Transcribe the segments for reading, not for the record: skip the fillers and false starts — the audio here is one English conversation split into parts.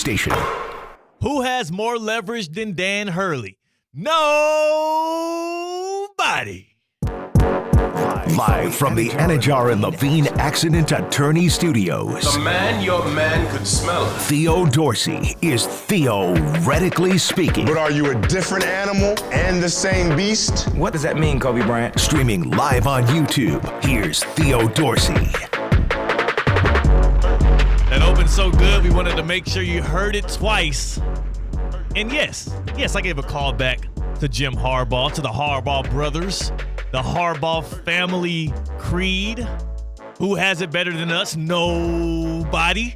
station. Who has more leverage than Dan Hurley? Nobody. Live from the Anajar and Levine Accident Attorney Studios. The man your man could smell. Theo Dorsey is theoretically speaking. But are you a different animal and the same beast? What does that mean, Kobe Bryant? Streaming live on YouTube, here's Theo Dorsey. That opened so good, we wanted to make sure you heard it twice. And yes, I gave a call back to Jim Harbaugh, to the Harbaugh brothers, the Harbaugh family creed. Who has it better than us? Nobody.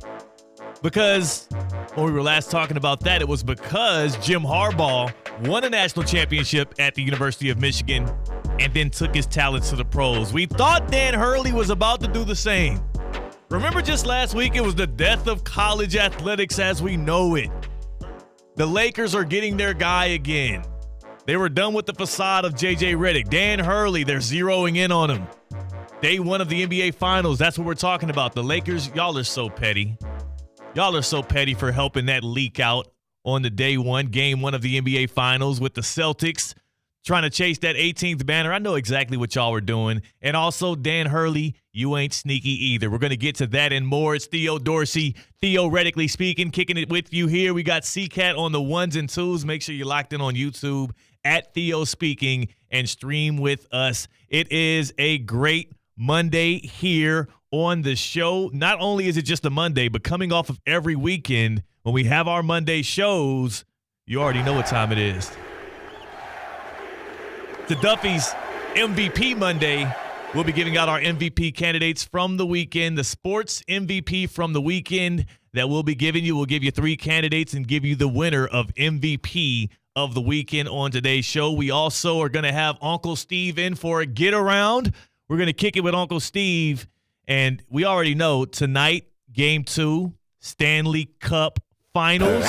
Because when we were last talking about that, it was because Jim Harbaugh won a national championship at the University of Michigan and then took his talents to the pros. We thought Dan Hurley was about to do the same. Remember just last week, it was the death of college athletics as we know it. The Lakers are getting their guy again. They were done with the facade of J.J. Redick. Dan Hurley, they're zeroing in on him. Day one of the NBA Finals, that's what we're talking about. The Lakers, y'all are so petty. Y'all are so petty for helping that leak out on the day one, game one of the NBA Finals with the Celtics trying to chase that 18th banner. I know exactly what y'all were doing. And also, Dan Hurley, you ain't sneaky either. We're going to get to that and more. It's Theo Dorsey, theoretically speaking, kicking it with you here. We got CCAT on the ones and twos. Make sure you're locked in on YouTube at Theo Speaking and stream with us. It is a great Monday here on the show. Not only is it just a Monday, but coming off of every weekend when we have our Monday shows, you already know what time it is. To Duffy's MVP Monday, we'll be giving out our MVP candidates from the weekend. The sports MVP from the weekend that we'll be giving you. We'll give you 3 candidates and give you the winner of MVP of the weekend on today's show. We also are going to have Uncle Steve in for a get around. We're going to kick it with Uncle Steve. And we already know tonight, Game 2, Stanley Cup Finals.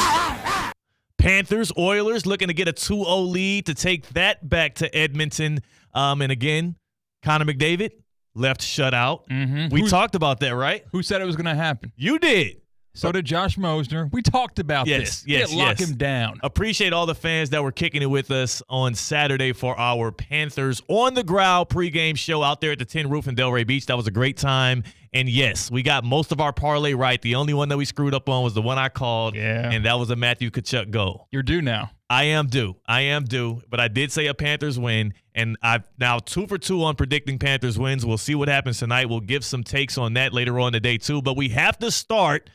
Panthers, Oilers looking to get a 2-0 lead to take that back to Edmonton. And again, Connor McDavid left shut out. Mm-hmm. We talked about that, right? Who said it was going to happen? You did. So did Josh Mosner. We talked about this. Yes. Lock him down. Appreciate all the fans that were kicking it with us on Saturday for our Panthers on the Growl pregame show out there at the Tin Roof in Delray Beach. That was a great time. And yes, we got most of our parlay right. The only one that we screwed up on was the one I called, and that was a Matthew Tkachuk goal. You're due now. I am due. But I did say a Panthers win, and I've now 2 for 2 on predicting Panthers wins. We'll see what happens tonight. We'll give some takes on that later on today too. But we have to start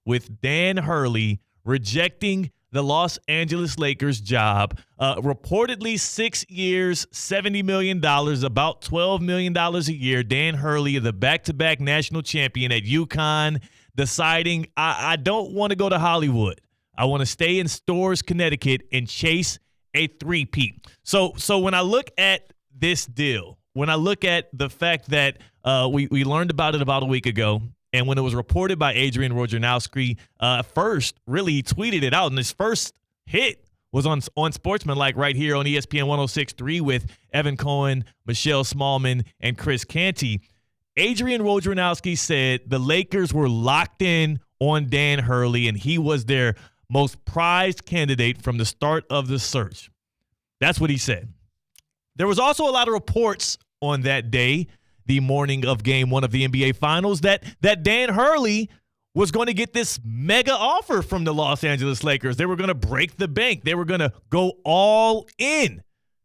with Dan Hurley rejecting the Los Angeles Lakers job. Reportedly 6 years, $70 million, about $12 million a year. Dan Hurley, the back-to-back national champion at UConn, deciding, I don't want to go to Hollywood. I want to stay in Storrs, Connecticut, and chase a three-peat. So when I look at this deal, when I look at the fact that we learned about it about a week ago, and when it was reported by Adrian Wojnarowski, first, really, he tweeted it out, and his first hit was on Sportsmanlike right here on ESPN 106.3 with Evan Cohen, Michelle Smallman, and Chris Canty. Adrian Wojnarowski said the Lakers were locked in on Dan Hurley, and he was their most prized candidate from the start of the search. That's what he said. There was also a lot of reports on that day, the morning of Game 1 of the NBA Finals, that Dan Hurley was going to get this mega offer from the Los Angeles Lakers. They were going to break the bank. They were going to go all in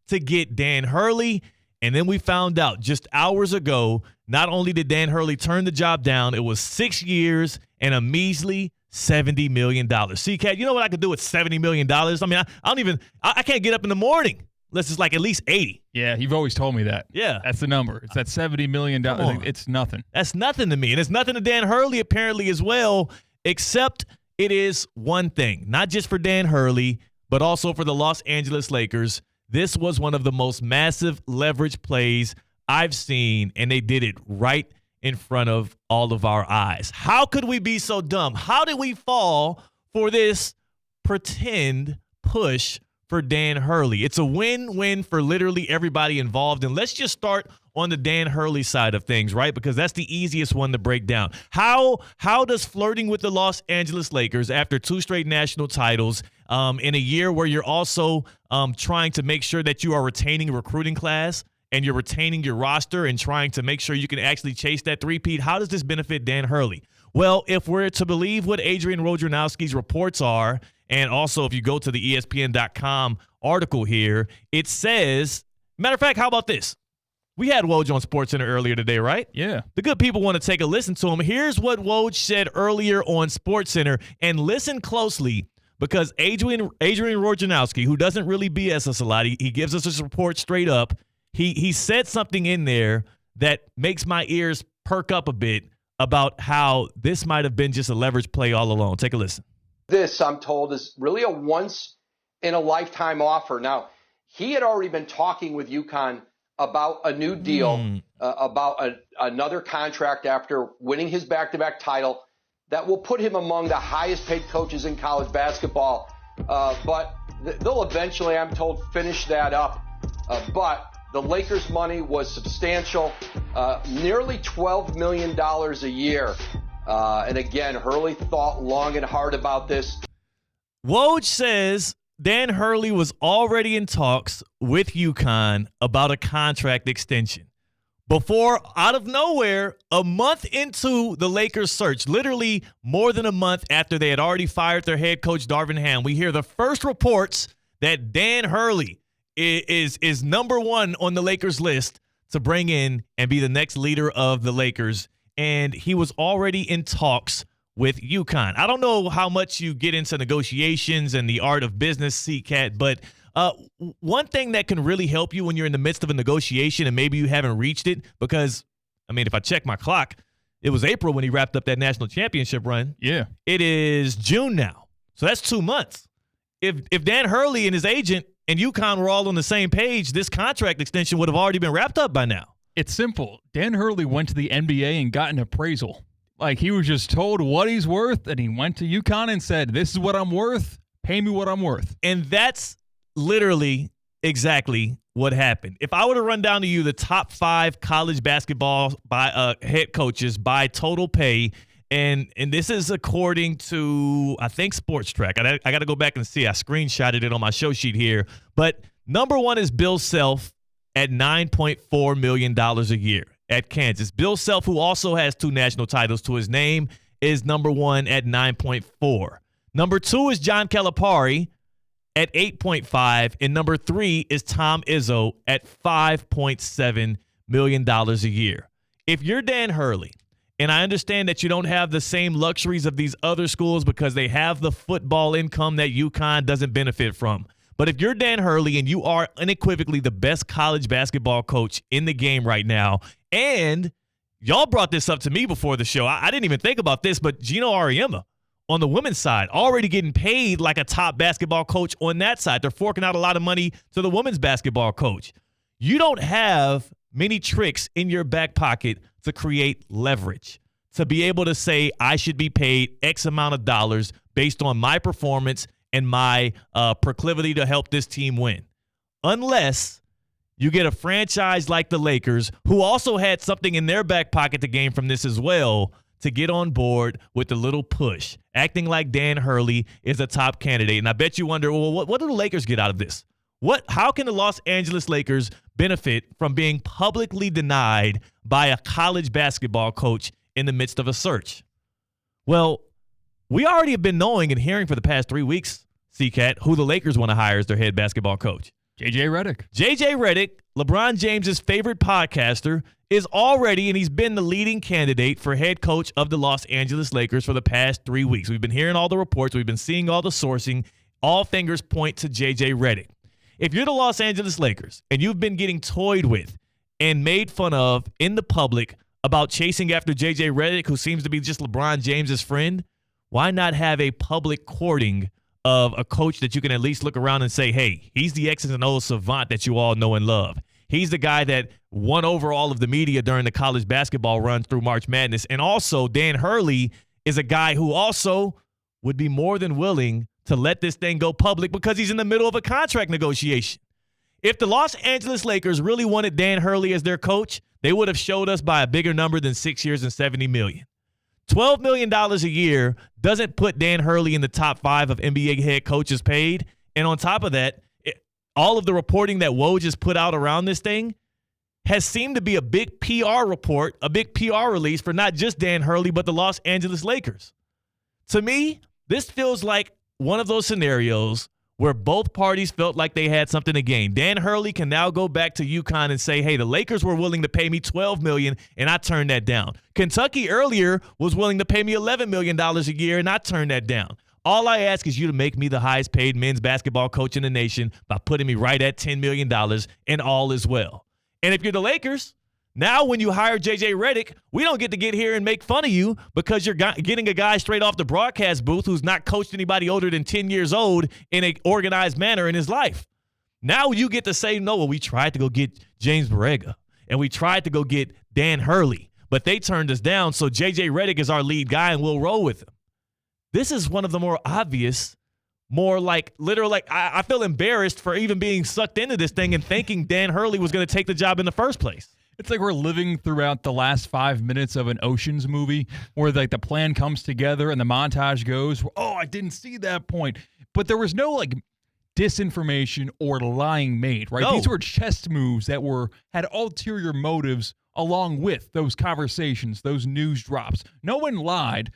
to get Dan Hurley. And then we found out just hours ago, not only did Dan Hurley turn the job down, it was 6 years and a measly $70 million. CCAT, you know what I could do with $70 million? I mean, I can't get up in the morning unless it's like at least 80. Yeah, you've always told me that. Yeah. That's the number. It's that $70 million. It's nothing. That's nothing to me. And it's nothing to Dan Hurley apparently as well, except it is one thing. Not just for Dan Hurley, but also for the Los Angeles Lakers. This was one of the most massive leverage plays I've seen, and they did it right in front of all of our eyes. How could we be so dumb? How did we fall for this pretend push for Dan Hurley. It's a win-win for literally everybody involved. And let's just start on the Dan Hurley side of things, right? Because that's the easiest one to break down. How does flirting with the Los Angeles Lakers after 2 straight national titles in a year where you're also trying to make sure that you are retaining a recruiting class and you're retaining your roster and trying to make sure you can actually chase that three-peat, how does this benefit Dan Hurley? Well, if we're to believe what Adrian Wojnarowski's reports are, and also if you go to the ESPN.com article here, it says, matter of fact, how about this? We had Woj on SportsCenter earlier today, right? Yeah. The good people want to take a listen to him. Here's what Woj said earlier on SportsCenter, and listen closely because Adrian Wojnarowski, who doesn't really BS us a lot, he gives us his report straight up. He said something in there that makes my ears perk up a bit about how this might have been just a leverage play all along. Take a listen. This, I'm told, is really a once-in-a-lifetime offer. Now, he had already been talking with UConn about a new deal, about another contract after winning his back-to-back title that will put him among the highest-paid coaches in college basketball. But they'll eventually, I'm told, finish that up. But the Lakers' money was substantial, nearly $12 million a year. And again, Hurley thought long and hard about this. Woj says Dan Hurley was already in talks with UConn about a contract extension. Before, out of nowhere, a month into the Lakers' search, literally more than a month after they had already fired their head coach, Darvin Ham, we hear the first reports that Dan Hurley is number one on the Lakers list to bring in and be the next leader of the Lakers. And he was already in talks with UConn. I don't know how much you get into negotiations and the art of business, CCAT, but one thing that can really help you when you're in the midst of a negotiation and maybe you haven't reached it, because, I mean, if I check my clock, it was April when he wrapped up that national championship run. Yeah. It is June now. So that's 2 months. If Dan Hurley and his agent and UConn were all on the same page, this contract extension would have already been wrapped up by now. It's simple. Dan Hurley went to the NBA and got an appraisal. Like, he was just told what he's worth, and he went to UConn and said, this is what I'm worth. Pay me what I'm worth. And that's literally exactly what happened. If I were to run down to you the top 5 college basketball by head coaches by total pay, and this is according to, I think, Sports Track. I got to go back and see. I screenshotted it on my show sheet here. But number 1 is Bill Self at $9.4 million a year at Kansas. Bill Self, who also has 2 national titles to his name, is number 1 at 9.4. Number 2 is John Calipari at 8.5, and number 3 is Tom Izzo at $5.7 million a year. If you're Dan Hurley, and I understand that you don't have the same luxuries of these other schools because they have the football income that UConn doesn't benefit from, but if you're Dan Hurley and you are unequivocally the best college basketball coach in the game right now, and y'all brought this up to me before the show. I didn't even think about this, but Gino Auriemma on the women's side already getting paid like a top basketball coach on that side. They're forking out a lot of money to the women's basketball coach. You don't have many tricks in your back pocket to create leverage, to be able to say I should be paid X amount of dollars based on my performance and my proclivity to help this team win. Unless you get a franchise like the Lakers, who also had something in their back pocket to gain from this as well, to get on board with a little push, acting like Dan Hurley is a top candidate. And I bet you wonder, well, what do the Lakers get out of this? How can the Los Angeles Lakers benefit from being publicly denied by a college basketball coach in the midst of a search? Well, we already have been knowing and hearing for the past 3 weeks, CCAT, who the Lakers want to hire as their head basketball coach. J.J. Redick. J.J. Redick, LeBron James's favorite podcaster, is already, and he's been the leading candidate for head coach of the Los Angeles Lakers for the past 3 weeks. We've been hearing all the reports. We've been seeing all the sourcing. All fingers point to J.J. Redick. If you're the Los Angeles Lakers and you've been getting toyed with and made fun of in the public about chasing after J.J. Redick, who seems to be just LeBron James's friend, why not have a public courting of a coach that you can at least look around and say, hey, he's the X's and O's savant that you all know and love. He's the guy that won over all of the media during the college basketball run through March Madness. And also, Dan Hurley is a guy who also would be more than willing to let this thing go public because he's in the middle of a contract negotiation. If the Los Angeles Lakers really wanted Dan Hurley as their coach, they would have showed us by a bigger number than 6 years and $70 million. $12 million a year doesn't put Dan Hurley in the top 5 of NBA head coaches paid. And on top of that, all of the reporting that Woj has put out around this thing has seemed to be a big PR report, a big PR release for not just Dan Hurley, but the Los Angeles Lakers. To me, this feels like one of those scenarios where both parties felt like they had something to gain. Dan Hurley can now go back to UConn and say, hey, the Lakers were willing to pay me $12 million, and I turned that down. Kentucky earlier was willing to pay me $11 million a year, and I turned that down. All I ask is you to make me the highest paid men's basketball coach in the nation by putting me right at $10 million, and all is well. And if you're the Lakers, now when you hire J.J. Redick, we don't get to get here and make fun of you because you're getting a guy straight off the broadcast booth who's not coached anybody older than 10 years old in an organized manner in his life. Now you get to say, no, well, we tried to go get James Borrega, and we tried to go get Dan Hurley, but they turned us down, so J.J. Redick is our lead guy, and we'll roll with him. This is one of the more obvious, more like literal, like I feel embarrassed for even being sucked into this thing and thinking Dan Hurley was going to take the job in the first place. It's like we're living throughout the last 5 minutes of an Ocean's movie where like the plan comes together and the montage goes, oh, I didn't see that point. But there was no like disinformation or lying made, right? No. These were chess moves that had ulterior motives along with those conversations, those news drops. No one lied,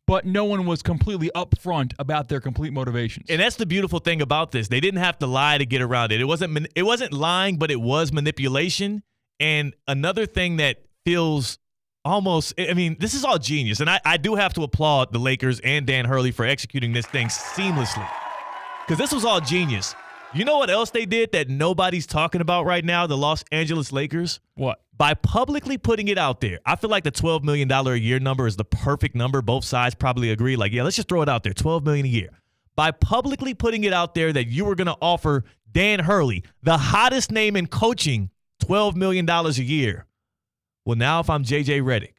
but no one was completely upfront about their complete motivations. And that's the beautiful thing about this. They didn't have to lie to get around it. It wasn't lying, but it was manipulation. And another thing that feels almost, I mean, this is all genius. And I do have to applaud the Lakers and Dan Hurley for executing this thing seamlessly. Because this was all genius. You know what else they did that nobody's talking about right now, the Los Angeles Lakers? What? By publicly putting it out there. I feel like the $12 million a year number is the perfect number. Both sides probably agree. Like, yeah, let's just throw it out there, $12 million a year. By publicly putting it out there that you were going to offer Dan Hurley, the hottest name in coaching, $12 million a year. Well, now if I'm J.J. Redick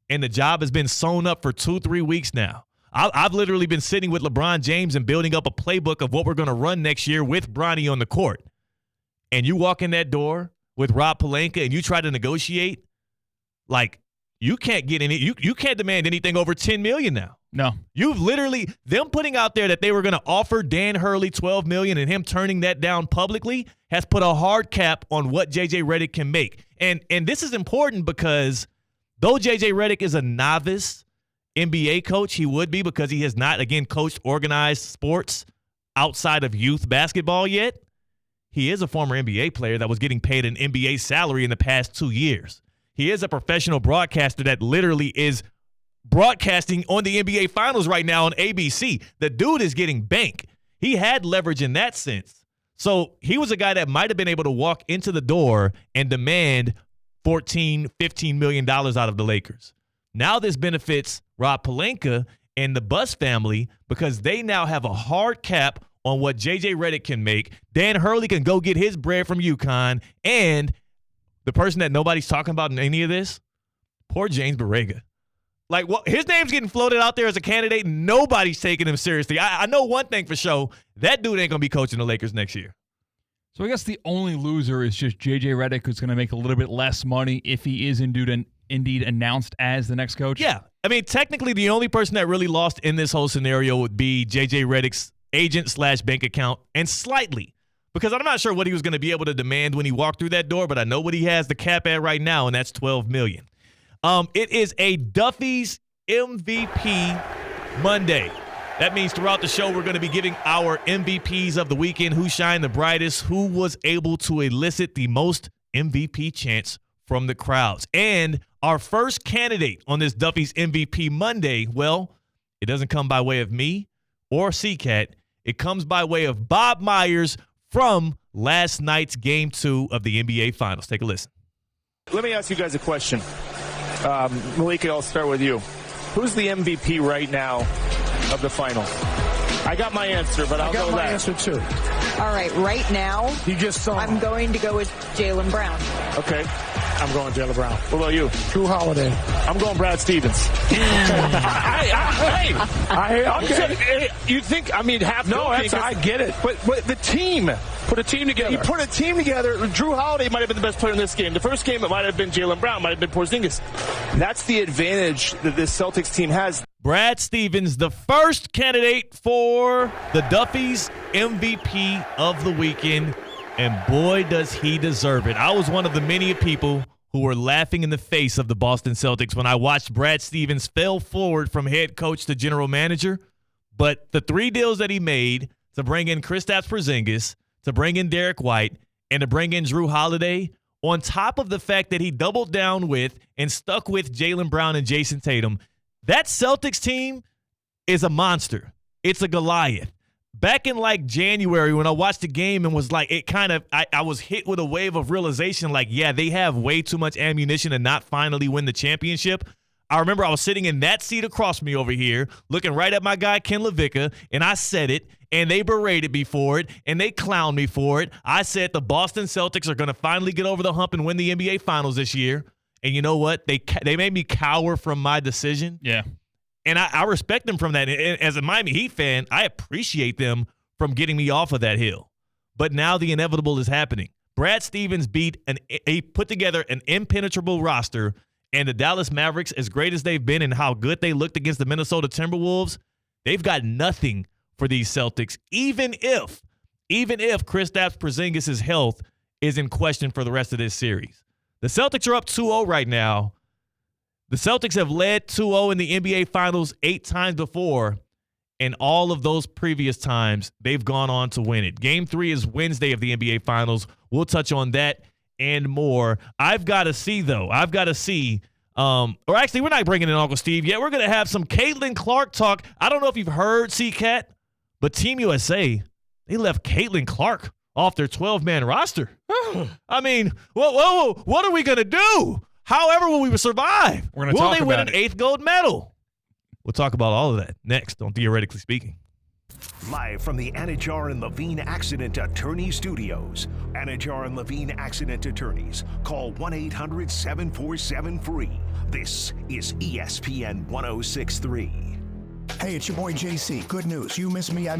and the job has been sewn up for 2-3 weeks now, I've literally been sitting with LeBron James and building up a playbook of what we're going to run next year with Bronny on the court. And you walk in that door with Rob Pelinka and you try to negotiate, like you can't get any, you can't demand anything over $10 million now. No. You've literally, them putting out there that they were going to offer Dan Hurley $12 million and him turning that down publicly has put a hard cap on what J.J. Redick can make. And this is important because though J.J. Redick is a novice NBA coach, he would be because he has not, again, coached organized sports outside of youth basketball yet. He is a former NBA player that was getting paid an NBA salary in the past 2 years. He is a professional broadcaster that literally is broadcasting on the NBA Finals right now on ABC. The dude is getting bank. He had leverage in that sense. So he was a guy that might have been able to walk into the door and demand $14, $15 million out of the Lakers. Now this benefits Rob Pelinka and the Buss family because they now have a hard cap on what J.J. Redick can make. Dan Hurley can go get his bread from UConn. And the person that nobody's talking about in any of this, poor James Borrega. Like, well, his name's getting floated out there as a candidate. Nobody's taking him seriously. I know one thing for sure. That dude ain't going to be coaching the Lakers next year. So I guess the only loser is just J.J. Redick, who's going to make a little bit less money if he is indeed announced as the next coach. Yeah. I mean, technically, the only person that really lost in this whole scenario would be J.J. Redick's agent/bank account, and slightly. Because I'm not sure what he was going to be able to demand when he walked through that door, but I know what he has the cap at right now, and that's $12 million. It is a Duffy's MVP Monday. That means throughout the show, we're going to be giving our MVPs of the weekend, who shined the brightest, who was able to elicit the most MVP chants from the crowds. And our first candidate on this Duffy's MVP Monday, well, it doesn't come by way of me or CCAT. It comes by way of Bob Myers from last night's Game 2 of the NBA Finals. Take a listen. Let me ask you guys a question. Malika, I'll start with you. Who's the MVP right now of the finals? I got my answer, but I'll go with that. I got my answer, too. All right, right now, you just saw I'm going to go with Jaylen Brown. Okay. I'm going Jaylen Brown. What about you? Drew Holiday. I'm going Brad Stevens. You think, half No, joking, I get it. But the team. Put a team together. He put a team together. Drew Holiday might have been the best player in this game. The first game, it might have been Jaylen Brown, might have been Porzingis. That's the advantage that this Celtics team has. Brad Stevens, the first candidate for the Duffy's MVP of the weekend, and boy, does he deserve it. I was one of the many people who were laughing in the face of the Boston Celtics when I watched Brad Stevens fell forward from head coach to general manager. But the 3 deals that he made to bring in Kristaps Porzingis, to bring in Derek White, and to bring in Drew Holiday, on top of the fact that he doubled down with and stuck with Jaylen Brown and Jason Tatum, that Celtics team is a monster. It's a Goliath. Back in January when I watched the game and was I was hit with a wave of realization they have way too much ammunition to not finally win the championship. I remember I was sitting in that seat across me over here looking right at my guy Ken LaVicka, and I said it, and they berated me for it, and they clowned me for it. I said the Boston Celtics are going to finally get over the hump and win the NBA Finals this year. And you know what? They made me cower from my decision. Yeah. And I respect them from that. And as a Miami Heat fan, I appreciate them from getting me off of that hill. But now the inevitable is happening. Brad Stevens put together an impenetrable roster, and the Dallas Mavericks, as great as they've been and how good they looked against the Minnesota Timberwolves, they've got nothing for these Celtics, even if Kristaps Porzingis' health is in question for the rest of this series. The Celtics are up 2-0 right now. The Celtics have led 2-0 in the NBA Finals 8 times before, and all of those previous times, they've gone on to win it. Game 3 is Wednesday of the NBA Finals. We'll touch on that and more. I've got to see, or actually, we're not bringing in Uncle Steve yet. We're going to have some Caitlin Clark talk. I don't know if you've heard, C-Cat, but Team USA, they left Caitlin Clark off their 12-man roster. I mean, whoa, what are we going to do? However will we survive? Will they win an 8th gold medal? We'll talk about all of that next on Theoretically Speaking. Live from the Anajar and Levine Accident Attorney Studios. Anajar and Levine Accident Attorneys. Call 1-800-747-FREE. This is ESPN 1063. Hey, it's your boy JC. Good news. You miss me, I miss